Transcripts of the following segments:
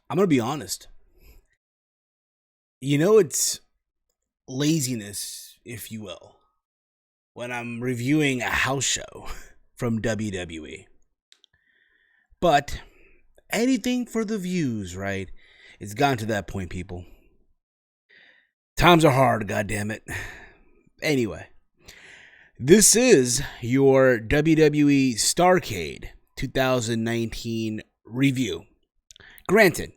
I'm going to be honest. It's laziness, if you will, when I'm reviewing a house show from WWE. But anything for the views, right? It's gotten to that point, people. Times are hard, goddammit. Anyway, this is your WWE Starrcade 2019 review. Granted,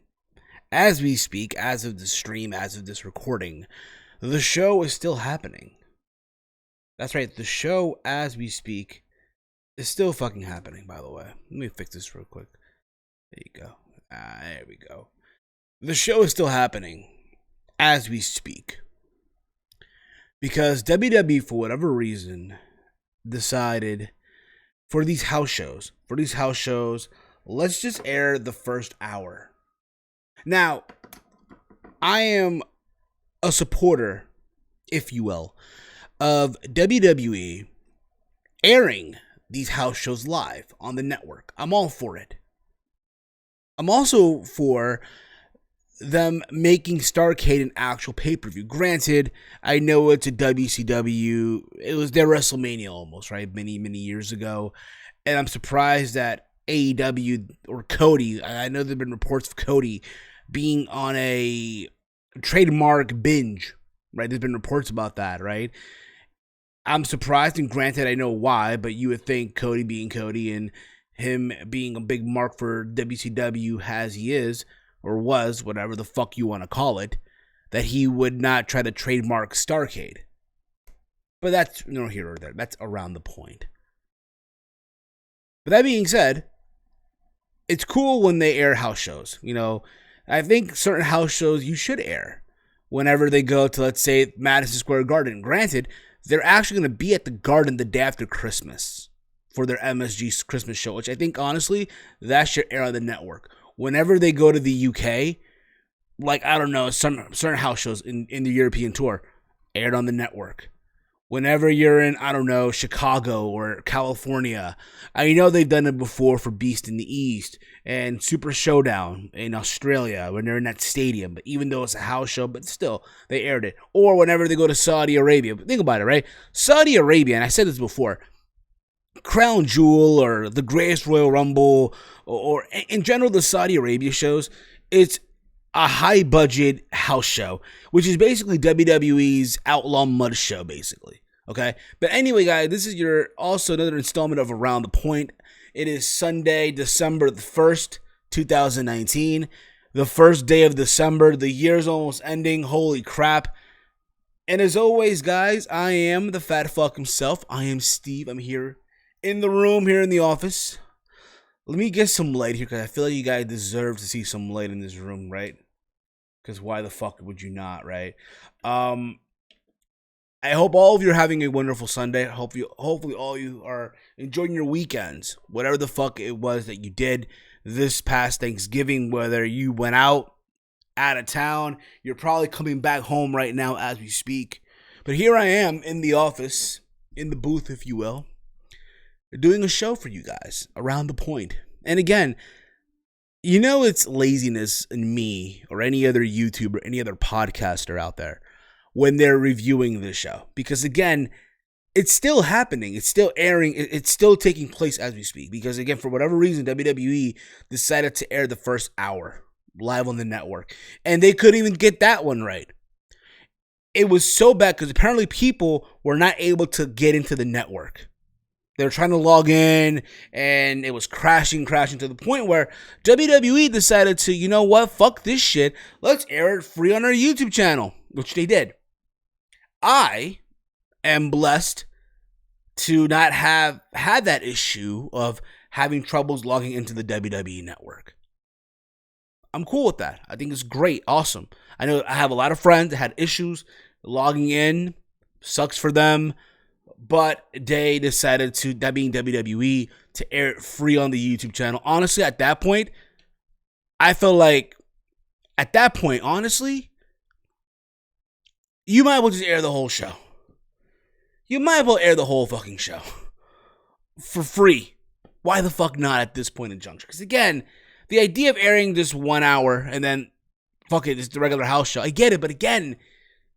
as we speak, as of the stream, as of this recording, the show is still happening. That's right, the show, as we speak, is still fucking happening, by the way. Let me fix this real quick. There you go. There we go. The show is still happening as we speak. Because WWE, for whatever reason, decided for these house shows, let's just air the first hour. Now, I am a supporter, if you will, of WWE airing these house shows live on the network. I'm all for it. I'm also for them making Starrcade an actual pay-per-view. Granted, I know it's a WCW. It was their WrestleMania almost, right? Many, many years ago. And I'm surprised that AEW or Cody, I know there have been reports of Cody being on a trademark binge, right? There's been reports about that, right? I'm surprised, and granted, I know why, but you would think Cody being Cody and him being a big mark for WCW as he is, or was, whatever the fuck you want to call it, that he would not try to trademark Starrcade. But that's no here or there. That's around the point. But that being said, it's cool when they air house shows. I think certain house shows you should air whenever they go to, let's say, Madison Square Garden. Granted, they're actually going to be at the Garden the day after Christmas for their MSG Christmas show, which I think, honestly, that should air on the network. Whenever they go to the UK, like, I don't know, some certain house shows in the European tour, aired on the network. Whenever you're in, I don't know, Chicago or California, I know they've done it before for Beast in the East and Super Showdown in Australia when they're in that stadium. But even though it's a house show, but still, they aired it. Or whenever they go to Saudi Arabia. But think about it, right? Saudi Arabia, and I said this before, Crown Jewel or the Greatest Royal Rumble or in general the Saudi Arabia shows, it's a high-budget house show, which is basically WWE's Outlaw Mud show, basically. Okay? But anyway, guys, this is your also another installment of Around the Point. It is Sunday, December the 1st, 2019. The first day of December. The year's almost ending. Holy crap. And as always, guys, I am the fat fuck himself. I am Steve. I'm here in the room, here in the office. Let me get some light here, because I feel like you guys deserve to see some light in this room, right? Because why the fuck would you not, right? I hope all of you are having a wonderful Sunday. Hopefully all of you are enjoying your weekends. Whatever the fuck it was that you did this past Thanksgiving, whether you went out of town, you're probably coming back home right now as we speak. But here I am in the office, in the booth, if you will, doing a show for you guys, Around the Point. And again, it's laziness in me or any other YouTuber, any other podcaster out there when they're reviewing this show. Because again, it's still happening. It's still airing. It's still taking place as we speak. Because again, for whatever reason, WWE decided to air the first hour live on the network. And they couldn't even get that one right. It was so bad because apparently people were not able to get into the network. They were trying to log in, and it was crashing to the point where WWE decided to, you know what, fuck this shit. Let's air it free on our YouTube channel, which they did. I am blessed to not have had that issue of having troubles logging into the WWE network. I'm cool with that. I think it's great, awesome. I know I have a lot of friends that had issues logging in. Sucks for them. But they decided to, that being WWE, to air it free on the YouTube channel. Honestly, at that point, I felt like, honestly, you might as well just air the whole show. You might as well air the whole fucking show for free. Why the fuck not at this point in juncture? Because again, the idea of airing just 1 hour and then fuck it, it's the regular house show. I get it, but again,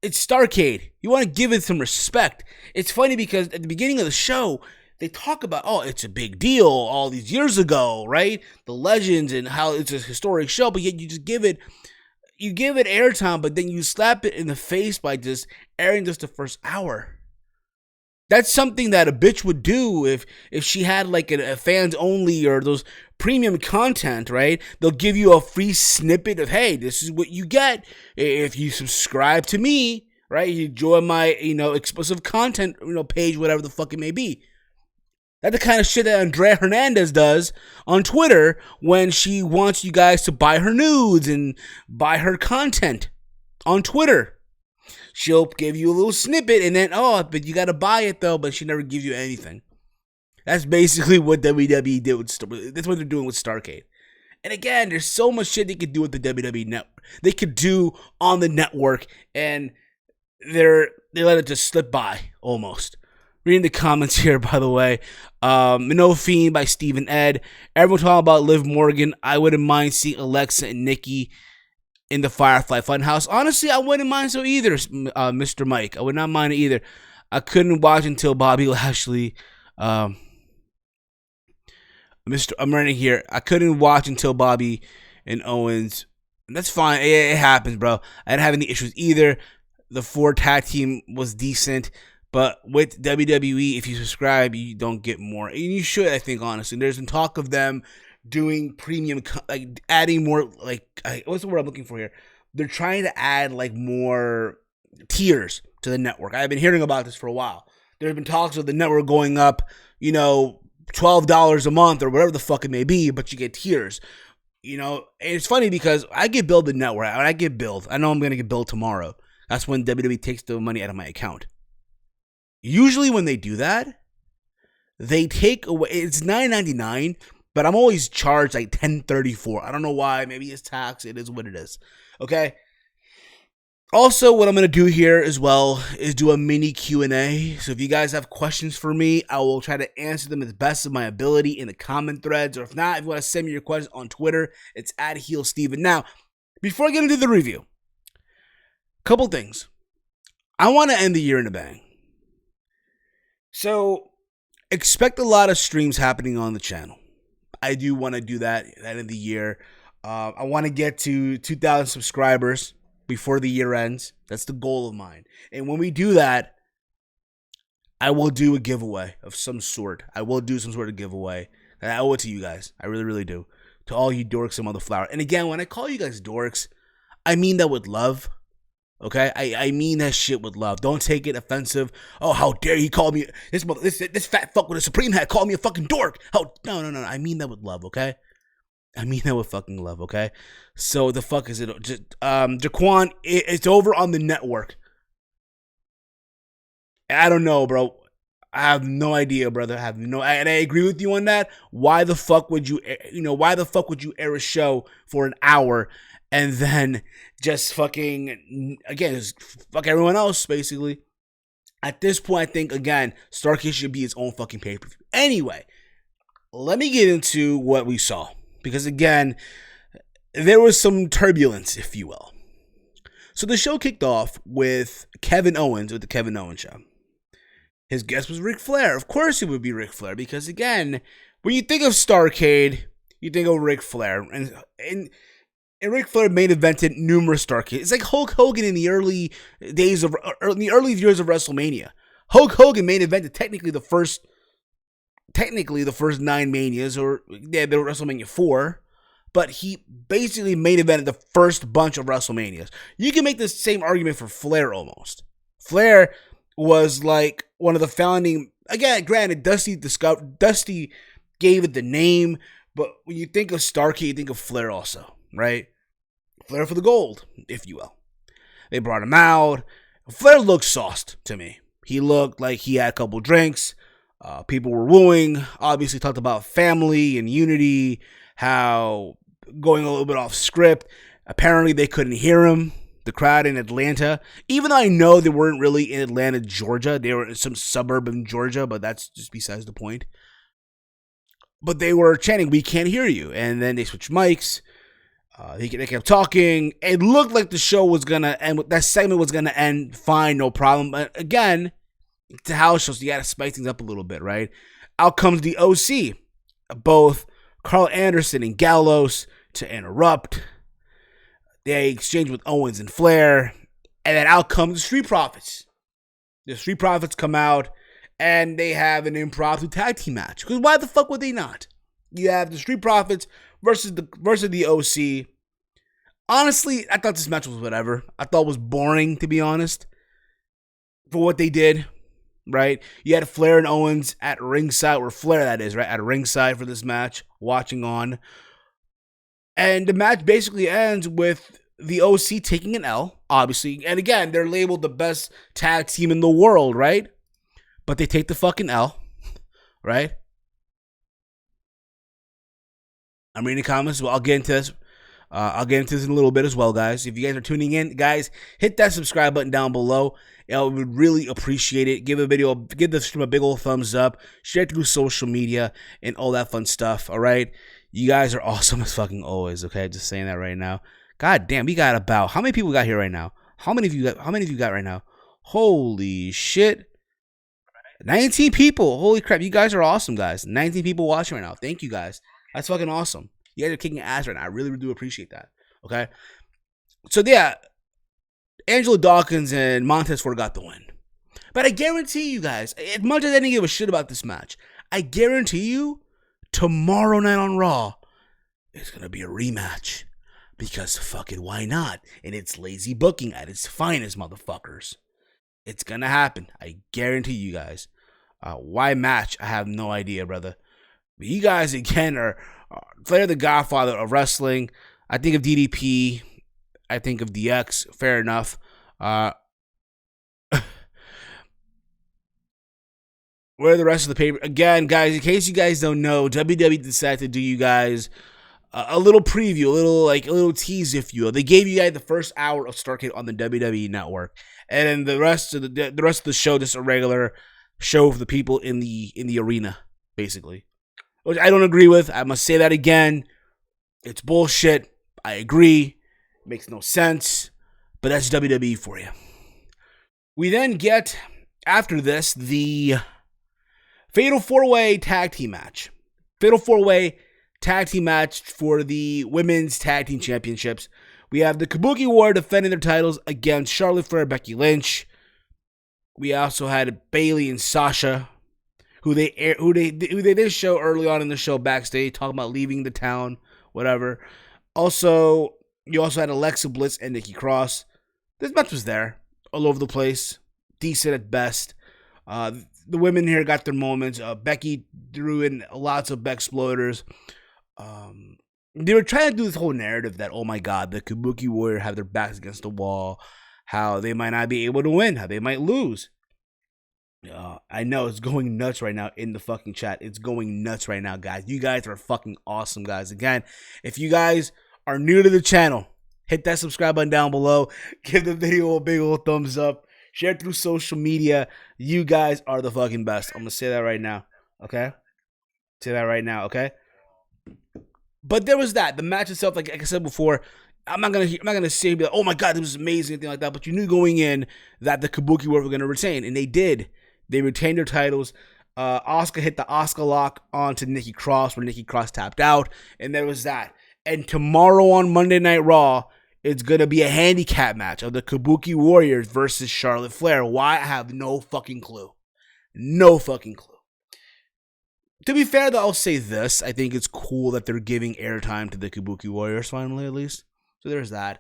it's Starrcade. You want to give it some respect. It's funny because at the beginning of the show, they talk about, oh, it's a big deal all these years ago, right? The legends and how it's a historic show, but yet you give it airtime, but then you slap it in the face by just airing just the first hour. That's something that a bitch would do if she had like a fans only or those premium content, right? They'll give you a free snippet of, hey, this is what you get if you subscribe to me, right? You join my, exclusive content, page, whatever the fuck it may be. That's the kind of shit that Andrea Hernandez does on Twitter when she wants you guys to buy her nudes and buy her content on Twitter. She'll give you a little snippet and then, but you got to buy it though, but she never gives you anything. That's basically what WWE did that's what they're doing with Starrcade. And again, there's so much shit they could do with the WWE network. They could do on the network, and they let it just slip by almost. Reading the comments here, by the way. No Fiend by Stephen Ed. Everyone talking about Liv Morgan. I wouldn't mind seeing Alexa and Nikki in the Firefly Funhouse. Honestly, I wouldn't mind so either, Mr. Mike. I would not mind it either. I couldn't watch until Bobby Lashley. I'm running here. I couldn't watch until Bobby and Owens. And that's fine. It happens, bro. I didn't have any issues either. The 4 tag team was decent. But with WWE, if you subscribe, you don't get more. And you should, I think, honestly. There's been talk of them doing premium, like adding more, what's the word I'm looking for here? They're trying to add like more tiers to the network. I've been hearing about this for a while. There's been talks of the network going up, $12 a month or whatever the fuck it may be, but you get tiers. And it's funny because I get billed the network. When I get billed, I know I'm going to get billed tomorrow. That's when WWE takes the money out of my account. Usually when they do that, they take away, it's $9.99, but I'm always charged like $10.34. I don't know why. Maybe it's tax. It is what it is. Okay. Also, what I'm going to do here as well is do a mini Q&A. So if you guys have questions for me, I will try to answer them to the best of my ability in the comment threads. Or if not, if you want to send me your questions on Twitter, it's @HeelSteven. Now, before I get into the review, couple things. I want to end the year in a bang. So, expect a lot of streams happening on the channel. I do want to do that at the end of the year. I want to get to 2,000 subscribers before the year ends. That's the goal of mine. And when we do that, I will do a giveaway of some sort. I will do some sort of giveaway. And I owe it to you guys. I really, really do. To all you dorks and motherflower. And again, when I call you guys dorks, I mean that with love. Okay, I mean that shit with love. Don't take it offensive. Oh, how dare he call me this fat fuck with a Supreme hat call me a fucking dork? No. I mean that with love. Okay, I mean that with fucking love. Okay, so the fuck is it? Just Jaquan, it's over on the network. I don't know, bro. I have no idea, brother. And I agree with you on that. Why the fuck would you air a show for an hour? And then just fucking, again, just fuck everyone else, basically. At this point, I think, again, Starrcade should be its own fucking pay-per-view. Anyway, let me get into what we saw. Because, again, there was some turbulence, if you will. So the show kicked off with Kevin Owens, with the Kevin Owens Show. His guest was Ric Flair. Of course it would be Ric Flair. Because, again, when you think of Starrcade, you think of Ric Flair. And Ric Flair main evented numerous Starrcade. It's like Hulk Hogan in the early years of WrestleMania. Hulk Hogan main evented technically the first 9 Manias, or yeah, the WrestleMania 4, but he basically main evented the first bunch of WrestleManias. You can make the same argument for Flair almost. Flair was like one of the founding. Again, granted, Dusty gave it the name, but when you think of Starrcade, you think of Flair also, right? Flair for the gold, if you will. They brought him out. Flair looked sauced to me. He looked like he had a couple drinks. People were wooing. Obviously talked about family and unity, how going a little bit off script. Apparently they couldn't hear him, the crowd in Atlanta. Even though I know they weren't really in Atlanta, Georgia. They were in some suburb in Georgia, but that's just besides the point. but they were chanting, "We can't hear you." And then they switched mics. They kept talking. It looked like the show was gonna end. That segment was gonna end fine, no problem. But again, it's a house show, so you gotta spice things up a little bit, right? Out comes the OC, both Carl Anderson and Gallows to interrupt. They exchange with Owens and Flair, and then out comes the Street Profits. The Street Profits come out, and they have an impromptu tag team match. Because why the fuck would they not? You have the Street Profits versus the OC. Honestly, I thought this match was whatever. I thought it was boring, to be honest, for what they did, right? You had Flair and Owens at ringside, or Flair, that is, right? At ringside for this match, watching on. And the match basically ends with the OC taking an L, obviously. And again, they're labeled the best tag team in the world, right? But they take the fucking L, right? I'm reading the comments. Well, I'll get into this. I'll get into this in a little bit as well, guys. If you guys are tuning in, guys, hit that subscribe button down below. I would really appreciate it. Give the stream a big old thumbs up. Share it through social media and all that fun stuff. All right, you guys are awesome as fucking always. Okay, just saying that right now. God damn, we got about how many people got here right now? How many of you got right now? Holy shit. 19 people. Holy crap. You guys are awesome, guys. 19 people watching right now. Thank you, guys. That's fucking awesome. You guys are kicking ass right now. I really, really do appreciate that. Okay? So, yeah. Angelo Dawkins and Montez Ford got the win. But I guarantee you guys, as much as I didn't give a shit about this match, I guarantee you, tomorrow night on Raw, it's going to be a rematch. Because fucking why not? And it's lazy booking at its finest, motherfuckers. It's going to happen. I guarantee you guys. Why match? I have no idea, brother. But you guys, again, are Flair the Godfather of wrestling. I think of DDP. I think of DX. Fair enough. Where are the rest of the paper? Again, guys, in case you guys don't know, WWE decided to do you guys a little preview, a little tease, if you will. They gave you guys the first hour of Starrcade on the WWE Network, and then the rest of the show, just a regular show for the people in the arena, basically. Which I don't agree with. I must say that again. It's bullshit. I agree. It makes no sense. But that's WWE for you. We then get, after this, the Fatal 4-Way Tag Team match. Fatal 4-Way Tag Team match for the Women's Tag Team Championships. We have the Kabuki War defending their titles against Charlotte Flair and Becky Lynch. We also had Bayley and Sasha, who they did show early on in the show backstage, talking about leaving the town, whatever. Also, you also had Alexa Bliss and Nikki Cross. This match was there, all over the place, decent at best. The women here got their moments. Becky threw in lots of Bexploders. They were trying to do this whole narrative that, oh my god, the Kabuki Warrior have their backs against the wall, how they might not be able to win, how they might lose. I know it's going nuts right now in the fucking chat. It's going nuts right now, guys. You guys are fucking awesome, guys. Again, if you guys are new to the channel, hit that subscribe button down below. Give the video a big old thumbs up. Share it through social media. You guys are the fucking best. I'm going to say that right now, okay? Say that right now, okay? But there was that. The match itself, like I said before, I'm not gonna say, be like, oh my god, this was amazing, anything like that. But you knew going in that the Kabuki were going to retain, and they did. They retained their titles. Asuka hit the Asuka lock onto Nikki Cross, where Nikki Cross tapped out, and there was that. And tomorrow on Monday Night Raw, it's gonna be a handicap match of the Kabuki Warriors versus Charlotte Flair. Why? I have no fucking clue. No fucking clue. To be fair, though, I'll say this. I think it's cool that they're giving airtime to the Kabuki Warriors finally, at least. So there's that.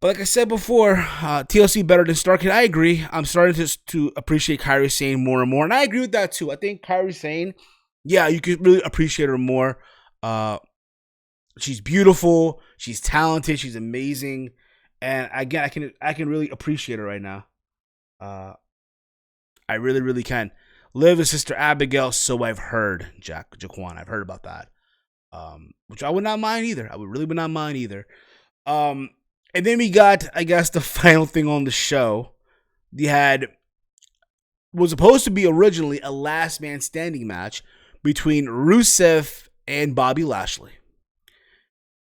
But like I said before, TLC better than Starrcade. I agree. I'm starting to appreciate Kairi Sane more and more. And I agree with that, too. I think Kairi Sane, yeah, you could really appreciate her more. She's beautiful. She's talented. She's amazing. And again, I can really appreciate her right now. I really, really can. Liv is Sister Abigail, so I've heard, Jaquan. I've heard about that. Which I would not mind either. I would not mind either. And then we got, I guess, the final thing on the show. Was supposed to be originally a last man standing match between Rusev and Bobby Lashley.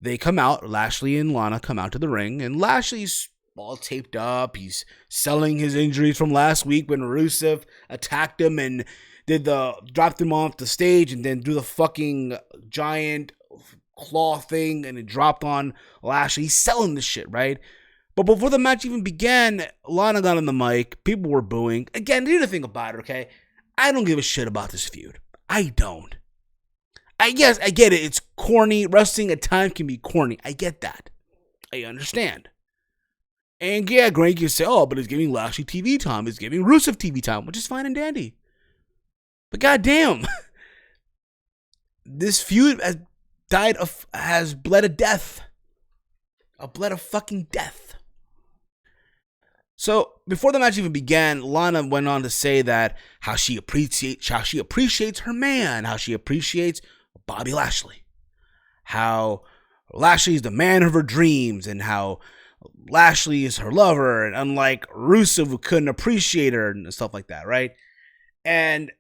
They come out, Lashley and Lana come out to the ring, and Lashley's all taped up. He's selling his injuries from last week when Rusev attacked him and dropped him off the stage and then do the fucking giant claw thing and it dropped on Lashley. He's selling this shit, right? But before the match even began, Lana got on the mic. People were booing. Again, here's the thing about it, okay? I don't give a shit about this feud. I don't. I get it. It's corny. Wrestling at times can be corny. I get that. I understand. And yeah, Greg can say, oh, but it's giving Lashley TV time. It's giving Rusev TV time, which is fine and dandy. But goddamn, this feud has bled a death. A bled a fucking death. So before the match even began, Lana went on to say that how she appreciates her man, how she appreciates Bobby Lashley, how Lashley is the man of her dreams, and how Lashley is her lover, and unlike Rusev, who couldn't appreciate her and stuff like that, right? And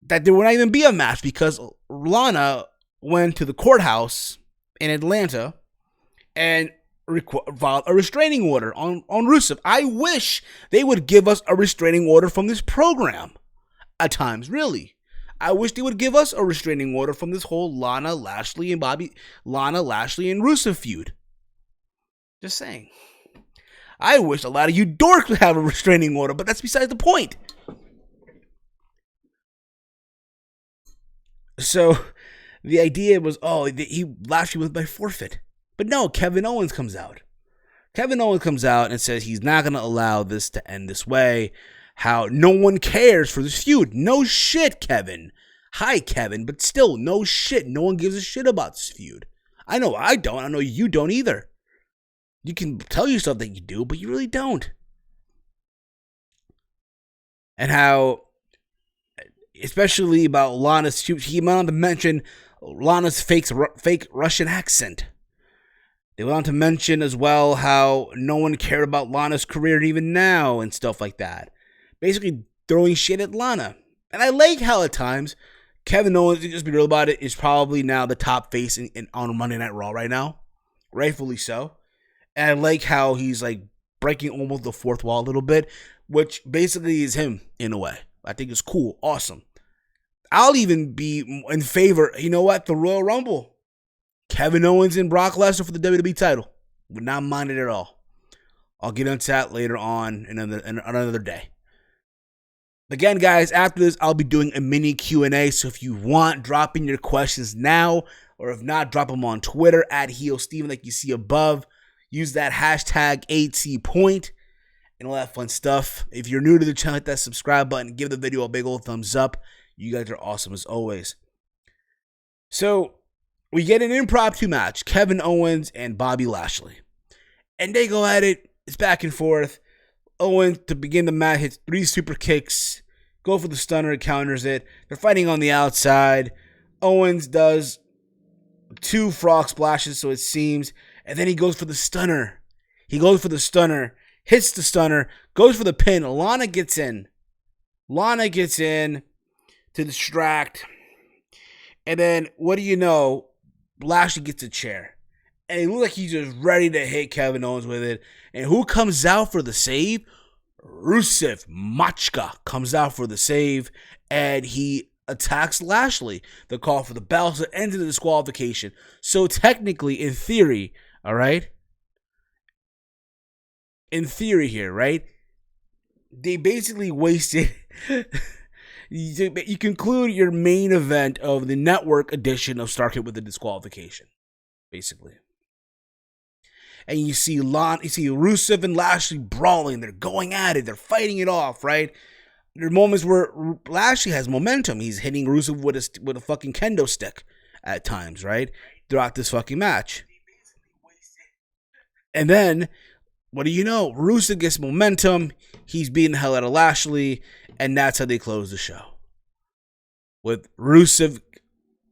that there would not even be a match because Lana went to the courthouse in Atlanta and filed a restraining order on Rusev. I wish they would give us a restraining order from this program at times, really. I wish they would give us a restraining order from this whole Lana, Lashley, and Rusev feud. Just saying. I wish a lot of you dorks would have a restraining order, but that's besides the point. So, the idea was, Lashley was by forfeit. But no, Kevin Owens comes out. Kevin Owens comes out and says he's not going to allow this to end this way. How no one cares for this feud. No shit, Kevin. Hi, Kevin, but still, no shit. No one gives a shit about this feud. I know I don't. I know you don't either. You can tell yourself that you do, but you really don't. And how, especially about Lana's, he went on to mention Lana's fake Russian accent. They went on to mention as well how no one cared about Lana's career even now and stuff like that. Basically throwing shit at Lana. And I like how at times Kevin Owens, to just be real about it, is probably now the top face on Monday Night Raw right now. Rightfully so. And I like how he's like breaking almost the fourth wall a little bit, which basically is him in a way. I think it's cool. Awesome. I'll even be in favor, you know what? The Royal Rumble. Kevin Owens and Brock Lesnar for the WWE title. Would not mind it at all. I'll get into that later on in another day. Again, guys, after this, I'll be doing a mini Q&A. So if you want, drop in your questions now. Or if not, drop them on Twitter at HeelSteven like you see above. Use that hashtag 8cpoint and all that fun stuff. If you're new to the channel, hit that subscribe button. Give the video a big old thumbs up. You guys are awesome as always. So we get an impromptu match. Kevin Owens and Bobby Lashley. And they go at it. It's back and forth. Owens, to begin the match, hits 3 super kicks. Go for the stunner, counters it. They're fighting on the outside. Owens does 2 frog splashes, so it seems. And then he goes for the stunner. Hits the stunner, goes for the pin. Lana gets in to distract. And then, what do you know? Lashley gets a chair. And it looks like he's just ready to hit Kevin Owens with it. And who comes out for the save? Rusev Machka comes out for the save. And he attacks Lashley. The call for the bell. So it ends in the disqualification. So technically, in theory, all right? In theory here, right? They basically wasted... You conclude your main event of the network edition of Starrcade with a disqualification. Basically. And you see Rusev and Lashley brawling. They're going at it. They're fighting it off, right? There are moments where Lashley has momentum. He's hitting Rusev with a fucking kendo stick at times, right? Throughout this fucking match. And then, what do you know? Rusev gets momentum. He's beating the hell out of Lashley. And that's how they close the show. With Rusev,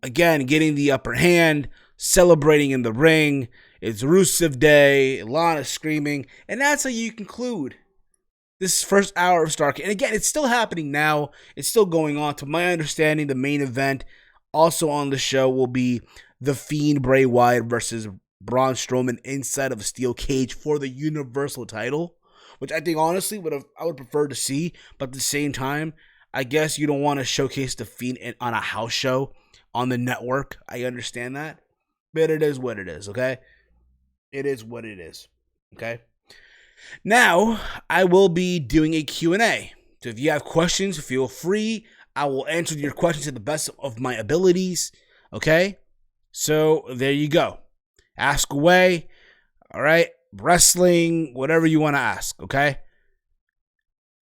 again, getting the upper hand, celebrating in the ring. It's Rusev Day, Lana screaming, and that's how you conclude this first hour of Starrcade. And again, it's still happening now. It's still going on. To my understanding, the main event Also on the show will be The Fiend Bray Wyatt versus Braun Strowman inside of a steel cage for the Universal title, which I think honestly I would prefer to see, but at the same time, I guess you don't want to showcase The Fiend on a house show on the network. I understand that, but it is what it is, okay? It is what it is, okay? Now, I will be doing a Q&A. So if you have questions, feel free. I will answer your questions to the best of my abilities, okay? So there you go. Ask away, all right? Wrestling, whatever you want to ask, okay?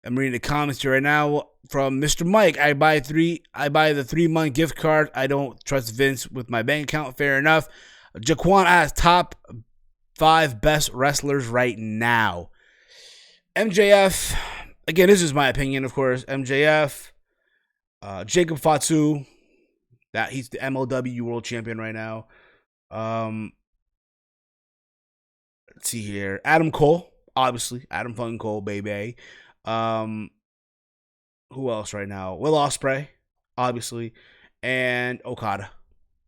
I'm reading the comments here right now from Mr. Mike. I buy the 3-month gift card. I don't trust Vince with my bank account. Fair enough. Jaquan asks top 5 best wrestlers right now. MJF. Again, this is my opinion, of course. MJF. Jacob Fatu. That he's the MLW World Champion right now. Let's see here. Adam Cole, obviously. Adam fucking Cole, baby. Who else right now? Will Ospreay, obviously, and Okada.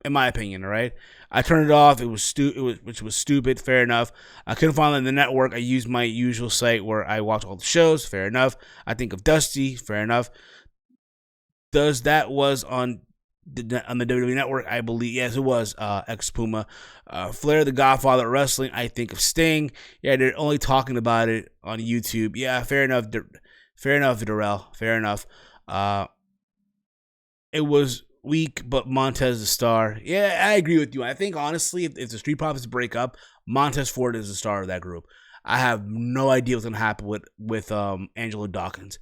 In my opinion, all right. I turned it off. It was stupid. Fair enough. I couldn't find it on the network. I used my usual site where I watch all the shows. Fair enough. I think of Dusty. Fair enough. That was on the WWE Network? I believe yes, it was. Ex Puma, Flair, the Godfather of Wrestling. I think of Sting. Yeah, they're only talking about it on YouTube. Yeah, fair enough. Fair enough, Darrell. Fair enough. It was weak, but Montez the star. Yeah, I agree with you. I think honestly, if the Street Profits break up, Montez Ford is the star of that group. I have no idea what's gonna happen with Angelo Dawkins.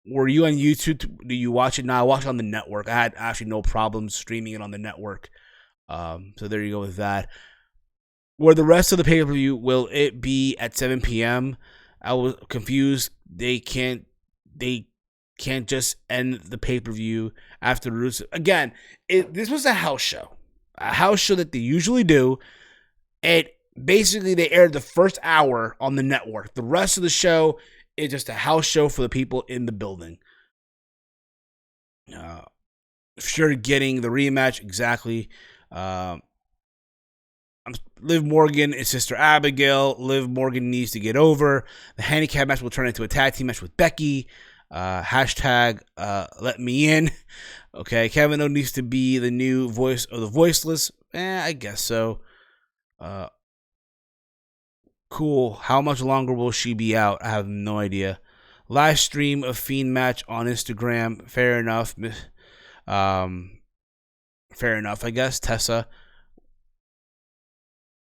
Were you on YouTube? Do you watch it now? I watch it on the network. I had actually no problems streaming it on the network. So there you go with that. Where the rest of the pay-per-view, will it be at 7 p.m.? I was confused. They can't just end the pay-per-view after the Rusev. Again, this was a house show. A house show that they usually do. Basically, they aired the first hour on the network. The rest of the show is just a house show for the people in the building. Sure, getting the rematch, exactly. Liv Morgan and Sister Abigail. Liv Morgan needs to get over. The handicap match will turn into a tag team match with Becky. Hashtag let me in. Okay, Kevin O needs to be the new voice of the voiceless. I guess so. Cool. How much longer will she be out? I have no idea. Live stream of Fiend match on Instagram. Fair enough. Fair enough, I guess. Tessa.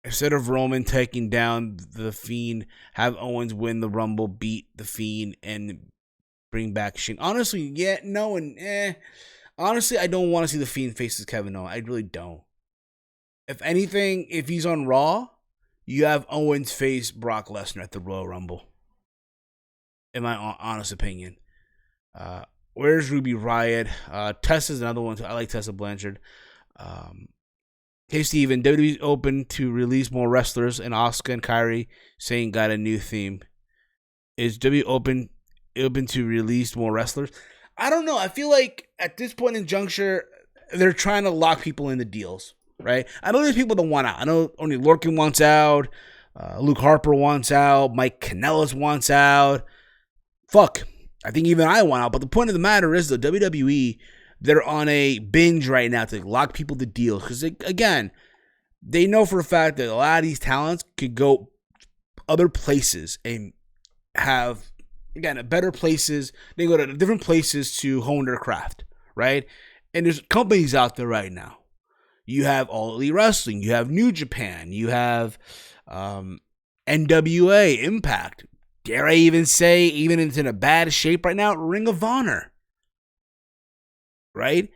Instead of Roman taking down the Fiend, have Owens win the Rumble, beat the Fiend, and bring back Shane. Honestly, yeah, no, and honestly, I don't want to see the Fiend faces Kevin Owens. I really don't. If anything, if he's on Raw, you have Owens face Brock Lesnar at the Royal Rumble. In my honest opinion. Where's Ruby Riott? Tessa's another one. I like Tessa Blanchard. Hey, Steven, WWE's open to release more wrestlers, and Asuka and Kairi saying got a new theme. Is WWE open to release more wrestlers? I don't know. I feel like at this point in juncture, they're trying to lock people into deals, right? I know there's people that want out. I know only Lorcan wants out. Luke Harper wants out. Mike Kanellis wants out. Fuck. I think even I want out. But the point of the matter is the WWE, they're on a binge right now to lock people to deals. Because, again, they know for a fact that a lot of these talents could go other places and have, again, better places. They go to different places to hone their craft, right? And there's companies out there right now. You have All Elite Wrestling. You have New Japan. You have NWA, Impact. Dare I even say, even it's in a bad shape right now, Ring of Honor. Right?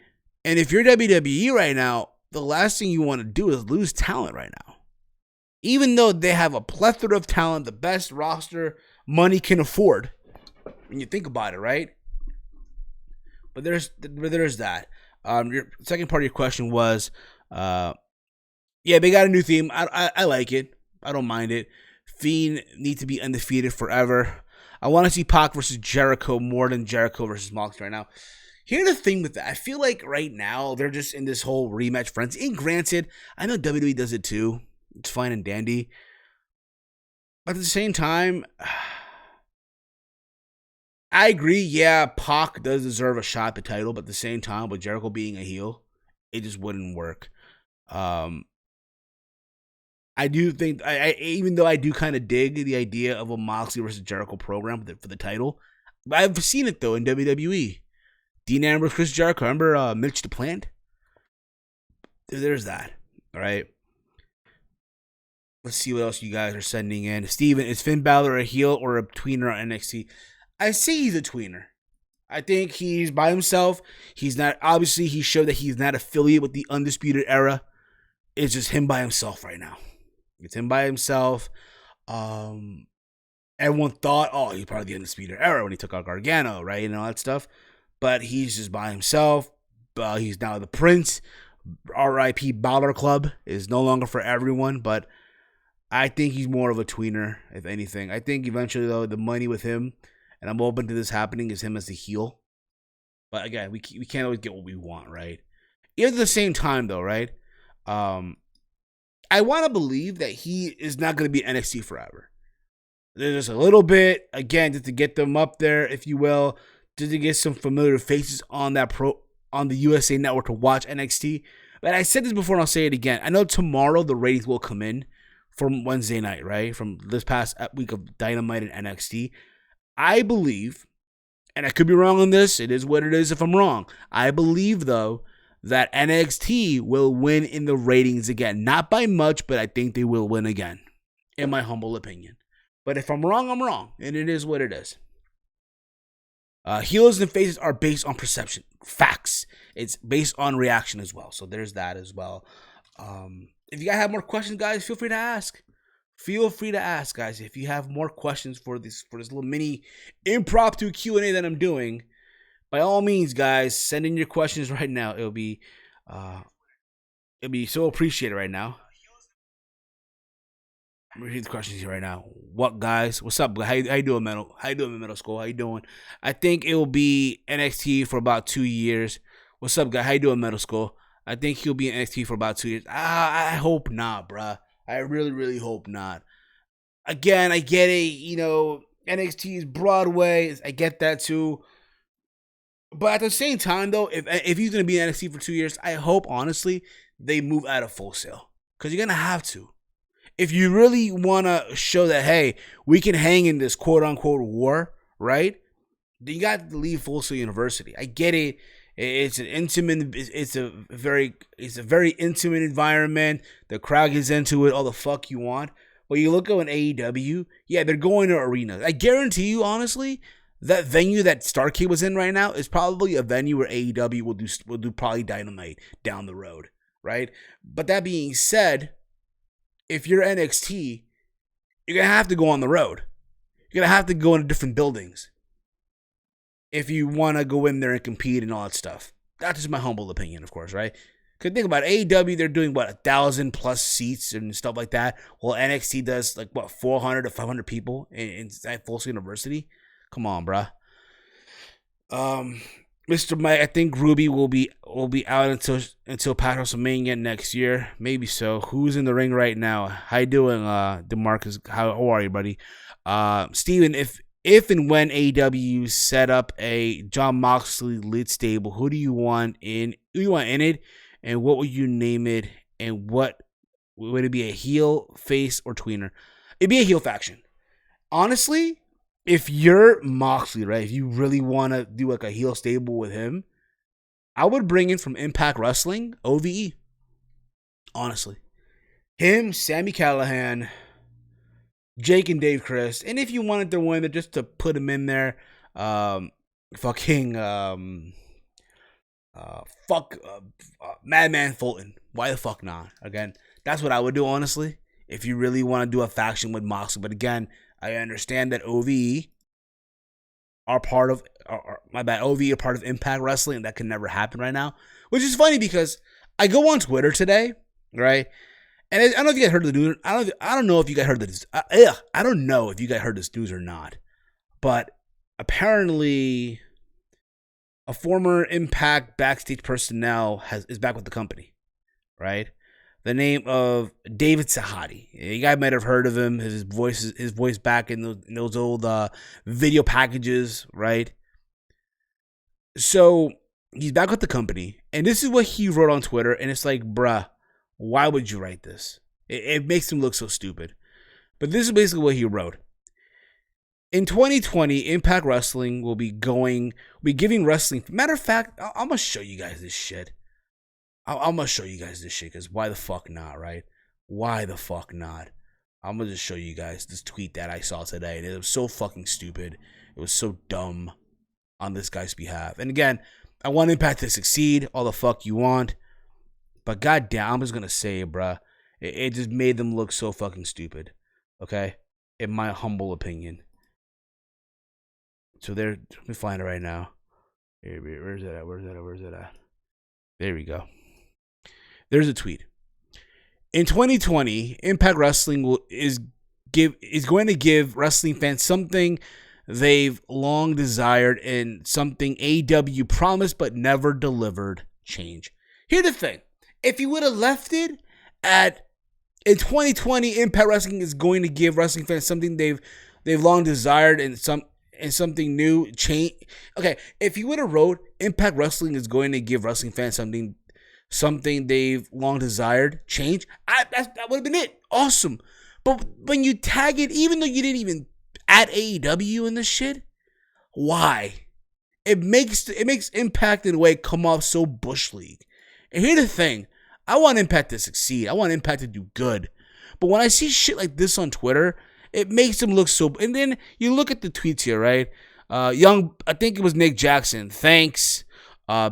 And if you're WWE right now, the last thing you want to do is lose talent right now. Even though they have a plethora of talent, the best roster money can afford. When you think about it, right? But there's that. Your second part of your question was, yeah, they got a new theme. I like it. I don't mind it. Fiend need to be undefeated forever. I want to see Pac versus Jericho more than Jericho versus Mox right now. Here's the thing with that. I feel like right now they're just in this whole rematch frenzy. And granted, I know WWE does it too. It's fine and dandy. But at the same time, I agree. Yeah, Pac does deserve a shot at the title, but at the same time, with Jericho being a heel, it just wouldn't work. I do think, even though I do kind of dig the idea of a Moxley versus Jericho program for the title, I've seen it though in WWE. Dean Ambrose, Chris Jericho. Remember Mitch the Plant? There's that. All right. Let's see what else you guys are sending in. Steven, is Finn Balor a heel or a tweener on NXT? I say he's a tweener. I think he's by himself. He's not, obviously, he showed that he's not affiliated with the Undisputed Era. It's just him by himself right now. It's him by himself. Everyone thought, oh, he's part of the Undisputed Era when he took out Gargano, right? And all that stuff. But he's just by himself. He's now the Prince. R.I.P. Balor Club is no longer for everyone, but I think he's more of a tweener, if anything. I think eventually, though, the money with him, and I'm open to this happening, is him as the heel. But again, we can't always get what we want, right? Yet at the same time, though, right? I want to believe that he is not going to be NXT forever. There's just a little bit, again, just to get them up there, if you will, just to get some familiar faces on the USA Network to watch NXT. But I said this before and I'll say it again. I know tomorrow the ratings will come in from Wednesday night, right? From this past week of Dynamite and NXT. I believe, and I could be wrong on this, it is what it is if I'm wrong. I believe, though, that NXT will win in the ratings again. Not by much, but I think they will win again, in my humble opinion. But if I'm wrong, I'm wrong, and it is what it is. Heels and faces are based on perception. Facts. It's based on reaction as well. So there's that as well. If you guys have more questions, guys, feel free to ask. Feel free to ask, guys. If you have more questions for this little mini impromptu Q&A that I'm doing, by all means, guys, send in your questions right now. It'll be so appreciated right now. I'm gonna read the questions here right now. What, guys? What's up? How you doing, Metal? How you doing, Middle School? How you doing? I think it will be NXT for about 2 years. What's up, guy? How you doing, Middle School? I think he'll be in NXT for about 2 years. I hope not, bruh. I really, really hope not. Again, I get it. You know, NXT is Broadway. I get that too. But at the same time, though, if he's gonna be in NXT for 2 years, I hope honestly they move out of Full Sail, because you're gonna have to. If you really want to show that, hey, we can hang in this quote-unquote war, right? Then you got to leave Full Sail University. I get it. It's an intimate. It's a very intimate environment. The crowd gets into it. All the fuck you want. But you look at an AEW, yeah, they're going to arenas. I guarantee you, honestly, that venue that Starrcade was in right now is probably a venue where AEW will do probably Dynamite down the road, right? But that being said, if you're NXT, you're going to have to go on the road. You're going to have to go into different buildings if you want to go in there and compete and all that stuff. That's just my humble opinion, of course, right? Because think about it, AEW, they're doing, 1,000 plus seats and stuff like that. Well, NXT does, 400 to 500 people at Full Sail University? Come on, bruh. Mr. Mike, I think Ruby will be out until past WrestleMania next year. Maybe so. Who's in the ring right now? How you doing, DeMarcus? How are you, buddy? Steven, if and when AEW set up a Jon Moxley lead stable, who do you want in? Who do you want in it? And what would you name it? And what would it be, a heel, face, or tweener? It'd be a heel faction. Honestly, if you're Moxley, right, if you really want to do a heel stable with him, I would bring in from Impact Wrestling, OVE. Honestly. Him, Sami Callihan, Jake and Dave Chris. And if you wanted to win it, just to put him in there, Madman Fulton. Why the fuck not? Again, that's what I would do, honestly, if you really want to do a faction with Moxley. But again, I understand that OVE are part of, OVE are part of Impact Wrestling, and that can never happen right now. Which is funny because I go on Twitter today, right? And I don't know if you guys heard the news. I don't know if you guys heard this. I don't know if you guys heard this news or not. But apparently, a former Impact backstage personnel is back with the company, right? The name of David Sahadi. You guys might have heard of him. His voice back in those old video packages, right? So he's back with the company, and this is what he wrote on Twitter, and it's like, bruh, why would you write this? It makes him look so stupid. But this is basically what he wrote. In 2020, Impact Wrestling will be giving wrestling. Matter of fact, I'm gonna show you guys this shit. I'm gonna show you guys this shit, because why the fuck not, right? Why the fuck not? I'm gonna just show you guys this tweet that I saw today. And it was so fucking stupid. It was so dumb on this guy's behalf. And again, I want Impact to succeed all the fuck you want. But goddamn, I'm just gonna say it, bruh. It just made them look so fucking stupid. Okay? In my humble opinion. So let me find it right now. Where's it at? There we go. There's a tweet. In 2020, Impact Wrestling is going to give wrestling fans something they've long desired and something AEW promised but never delivered: change. Here's the thing. If you would have left it at in 2020, Impact Wrestling is going to give wrestling fans something they've long desired and something new, change. Okay, if you would have wrote Impact Wrestling is going to give wrestling fans something they've long desired, change, that would have been it. Awesome. But when you tag it, even though you didn't even add AEW in this shit, why? It makes Impact in a way come off so Bush League. And here's the thing. I want Impact to succeed. I want Impact to do good. But when I see shit like this on Twitter, it makes them look so... And then you look at the tweets here, right? I think it was Nick Jackson. Thanks.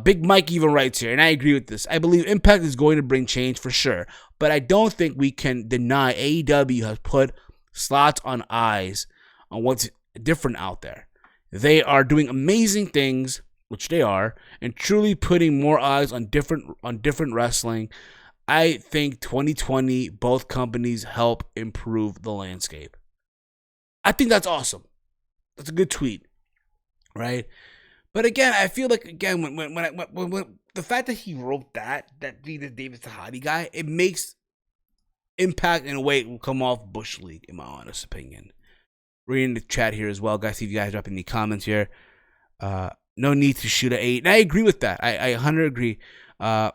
Big Mike even writes here, and I agree with this. I believe Impact is going to bring change for sure. But I don't think we can deny AEW has put slots on eyes on what's different out there. They are doing amazing things, which they are, and truly putting more eyes on different wrestling. I think 2020, both companies help improve the landscape. I think that's awesome. That's a good tweet, right? But again, I feel like when the fact that he wrote that David Sahadi guy, it makes Impact in a way it will come off Bush League, in my honest opinion. Reading the chat here as well, guys. See if you guys drop any comments here. No need to shoot at 8. And I agree with that. I 100 agree. I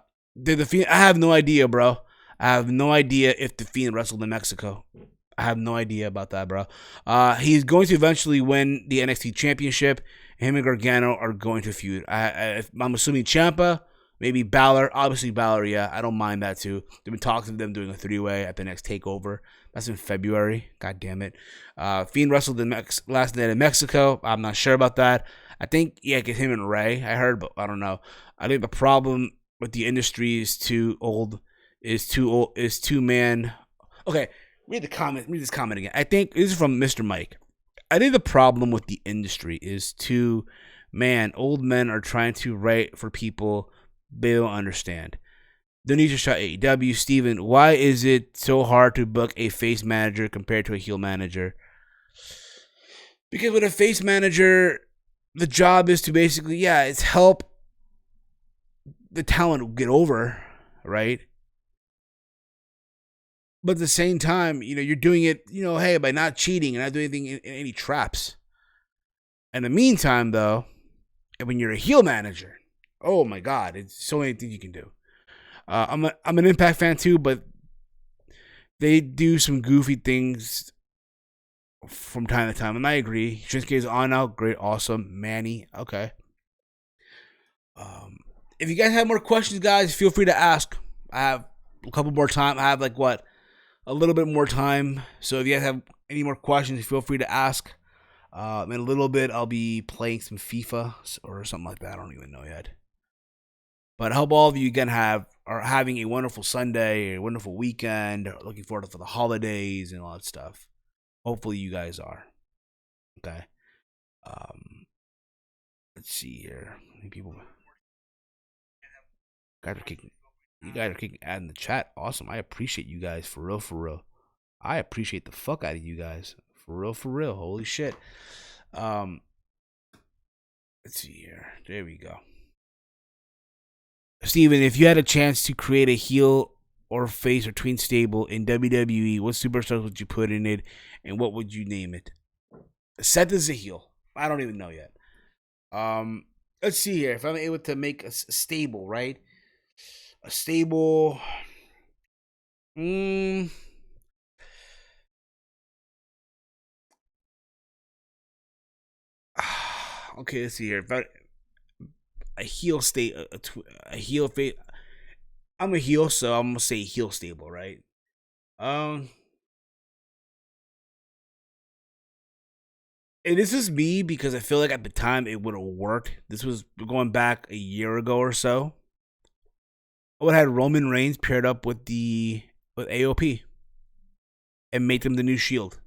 have no idea, bro. I have no idea if the Fiend wrestled in Mexico. I have no idea about that, bro. He's going to eventually win the NXT Championship. Him and Gargano are going to feud. I'm assuming Ciampa, maybe Balor. Obviously Balor, yeah. I don't mind that too. They've been talking to them doing a 3-way at the next TakeOver. That's in February. God damn it. Fiend wrestled in last night in Mexico. I'm not sure about that. I think, yeah, get him and Ray. I heard, but I don't know. I think the problem with the industry is too man. Okay, read the comment. Read this comment again. I think this is from Mr. Mike. I think the problem with the industry is old men are trying to write for people they don't understand. The need to shot AEW. Steven, why is it so hard to book a face manager compared to a heel manager? Because with a face manager, the job is to basically, it's help the talent get over, right? But at the same time, you're doing it, hey, by not cheating and not doing anything in any traps. In the meantime, though, when you're a heel manager, oh my God, it's so many things you can do. I'm an Impact fan too, but they do some goofy things from time to time, and I agree. Shinsuke is on now, great, awesome. Manny, okay. If you guys have more questions, guys, feel free to ask. I have a couple more time. I have a little bit more time. So if you guys have any more questions, feel free to ask. In a little bit, I'll be playing some FIFA or something like that. I don't even know yet. But I hope all of you again are having a wonderful Sunday, a wonderful weekend, looking forward for the holidays and all that stuff. Hopefully you guys are. Okay. Let's see here. Many people. You guys are kicking ad in the chat. Awesome. I appreciate you guys for real, for real. I appreciate the fuck out of you guys. For real, for real. Holy shit. Let's see here. There we go. Steven, if you had a chance to create a heel or face or tween stable in WWE, what superstars would you put in it, and what would you name it? Seth is a heel. I don't even know yet. Let's see here. If I'm able to make a stable, right? A stable. Okay, let's see here. If a heel state, a heel face. I'm a heel, so I'm gonna say heel stable, right? And this is me because I feel like at the time it would have worked. This was going back a year ago or so. I would have had Roman Reigns paired up with AOP and make them the new Shield.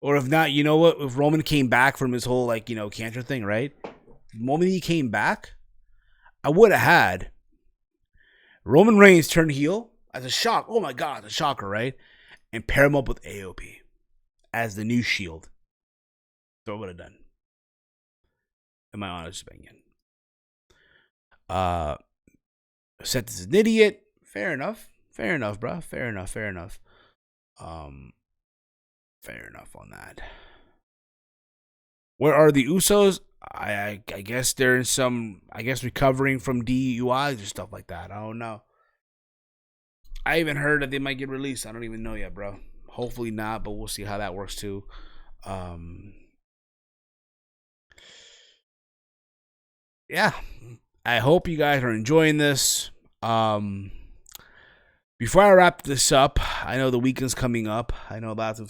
Or if not, you know what? If Roman came back from his whole cancer thing, right? The moment he came back, I would have had Roman Reigns turn heel as a shock. Oh my God, a shocker, right? And pair him up with AOP as the new Shield. So I would have done. In my honest opinion. Seth is an idiot. Fair enough. Fair enough, bro. Fair enough. Fair enough. Fair enough on that. Where are the Usos? I guess they're in some, recovering from DUIs or stuff like that. I don't know. I even heard that they might get released. I don't even know yet, bro. Hopefully not, but we'll see how that works too. Yeah. I hope you guys are enjoying this. Before I wrap this up, I know the weekend's coming up. I know a lot of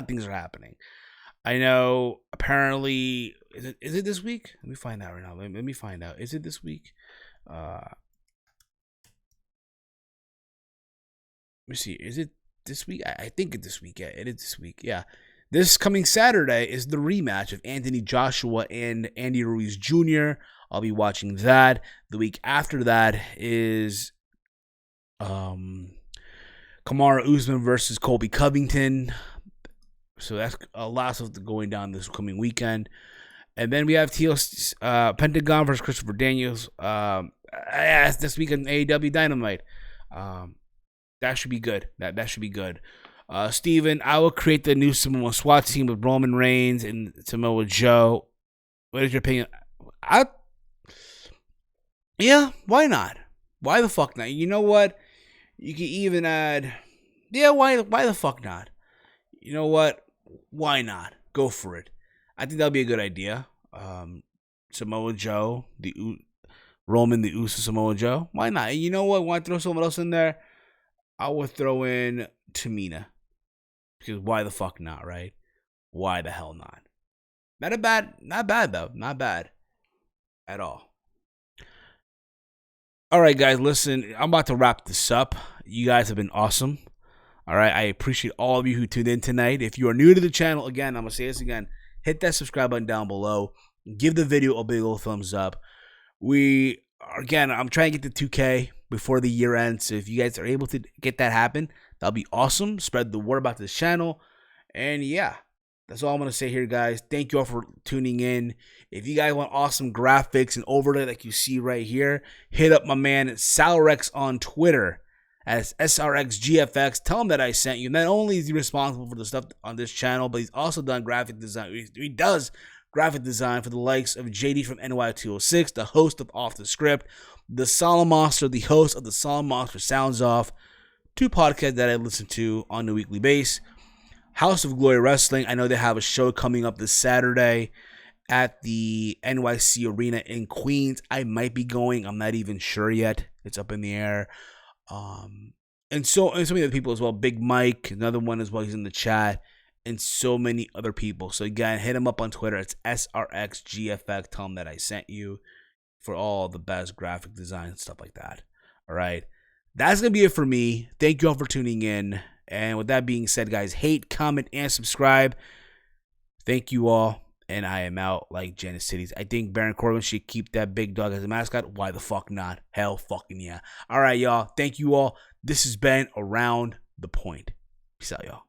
things are happening. I know apparently is it this week? Let me find out right now. Let me find out. Is it this week? Let me see. Is it this week? I think it's this week. Yeah, it is this week. Yeah. This coming Saturday is the rematch of Anthony Joshua and Andy Ruiz Jr. I'll be watching that. The week after that is Kamaru Usman versus Colby Covington. So that's a lot of going down this coming weekend. And then we have Pentagon versus Christopher Daniels. This weekend AEW Dynamite. That should be good. That should be good. Steven, I will create the new Samoa SWAT team with Roman Reigns and Samoa Joe. What is your opinion? Yeah, why not? Why the fuck not? You know what? You can even add, why the fuck not? You know what? Why not? Go for it. I think that'll be a good idea. Samoa Joe, Roman, the Uso, Samoa Joe. Why not? And you know what? Want to throw someone else in there? I would throw in Tamina. Because why the fuck not, right? Why the hell not? Not bad though. Not bad at all. All right, guys, listen, I'm about to wrap this up. You guys have been awesome. All right, I appreciate all of you who tuned in tonight. If you are new to the channel, again, I'm going to say this again, hit that subscribe button down below. Give the video a big old thumbs up. I'm trying to get to 2K before the year ends. So if you guys are able to get that happen, that'll be awesome. Spread the word about this channel. And yeah, that's all I'm going to say here, guys. Thank you all for tuning in. If you guys want awesome graphics and overlay like you see right here, hit up my man Salrex on Twitter as SRXGFX. Tell him that I sent you. Not only is he responsible for the stuff on this channel, but he's also done graphic design. He does graphic design for the likes of JD from NY206, the host of Off the Script, the Solemn Monster, the host of the Solemn Monster Sounds Off, 2 podcasts that I listen to on a weekly basis. House of Glory Wrestling, I know they have a show coming up this Saturday at the NYC Arena in Queens. I might be going. I'm not even sure yet. It's up in the air. And so many other people as well. Big Mike, another one as well. He's in the chat. And so many other people. So again, hit him up on Twitter. It's SRXGFX. Tell him that I sent you for all the best graphic design and stuff like that. All right. That's going to be it for me. Thank you all for tuning in. And with that being said, guys, hate, comment, and subscribe. Thank you all. And I am out like Janice Cities. I think Baron Corbin should keep that big dog as a mascot. Why the fuck not? Hell fucking yeah. All right, y'all. Thank you all. This has been Around the Point. Peace out, y'all.